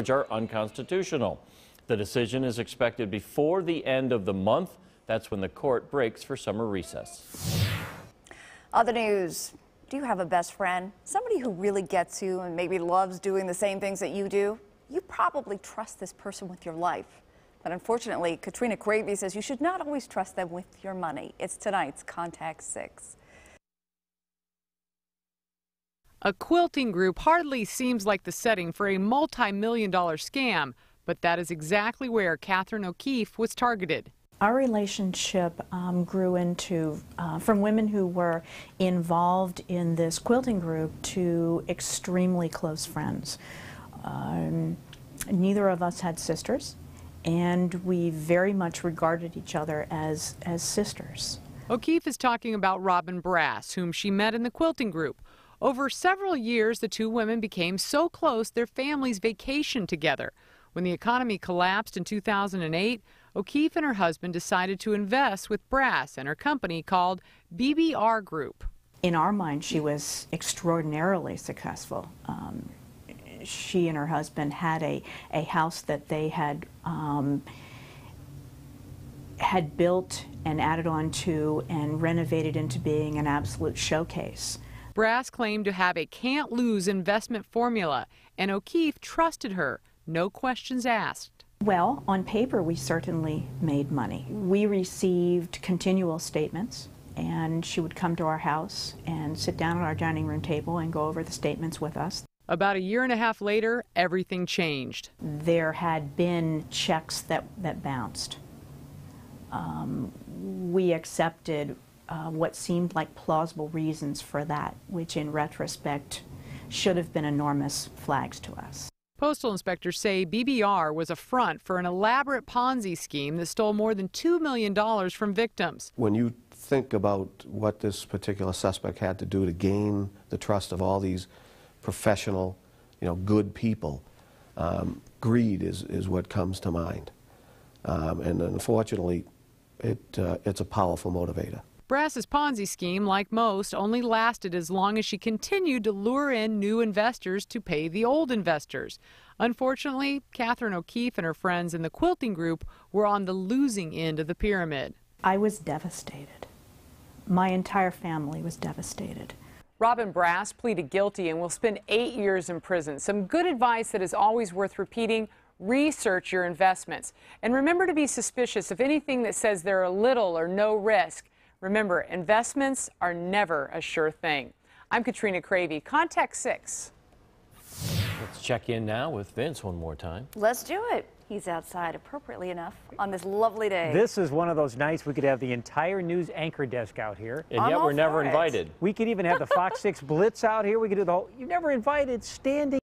are unconstitutional. The decision is expected before the end of the month. That's when the court breaks for summer recess. Other news. Do you have a best friend? Somebody who really gets you and maybe loves doing the same things that you do? You probably trust this person with your life. But unfortunately, Katrina Cravey says you should not always trust them with your money. It's tonight's Contact 6. A quilting group hardly seems like the setting for a multi-million-dollar scam, but that is exactly where Catherine O'Keefe was targeted. Our relationship grew into, from women who were involved in this quilting group to extremely close friends. Neither of us had sisters, and we very much regarded each other as sisters. O'Keefe is talking about Robin Brass, whom she met in the quilting group. Over several years, the two women became so close their families vacationed together. When the economy collapsed in 2008, O'Keefe and her husband decided to invest with Brass and her company called BBR Group. In our mind, she was extraordinarily successful. She and her husband had a house that they had built and added on to and renovated into being an absolute showcase. Brass claimed to have a can't-lose investment formula, and O'Keefe trusted her, no questions asked. Well, on paper, we certainly made money. We received continual statements, and she would come to our house and sit down at our dining room table and go over the statements with us. About a year and a half later, everything changed. There had been checks that bounced. We accepted what seemed like plausible reasons for that, which in retrospect should have been enormous flags to us. Postal inspectors say BBR was a front for an elaborate Ponzi scheme that stole more than $2 million from victims. When you think about what this particular suspect had to do to gain the trust of all these professional, good people, greed is what comes to mind. And unfortunately, it's a powerful motivator. Brass's Ponzi scheme, like most, only lasted as long as she continued to lure in new investors to pay the old investors. Unfortunately, Catherine O'Keefe and her friends in the quilting group were on the losing end of the pyramid. I was devastated. My entire family was devastated. Robin Brass pleaded guilty and will spend 8 years in prison. Some good advice that is always worth repeating: research your investments. And remember to be suspicious of anything that says there are little or no risk. Remember, investments are never a sure thing. I'm Katrina Cravey, Contact 6. Let's check in now with Vince one more time. Let's do it. He's outside, appropriately enough, on this lovely day. This is one of those nights we could have the entire news anchor desk out here. And yet we're never invited. We could even have the Fox 6 Blitz out here. We could do the whole, you're never invited, standing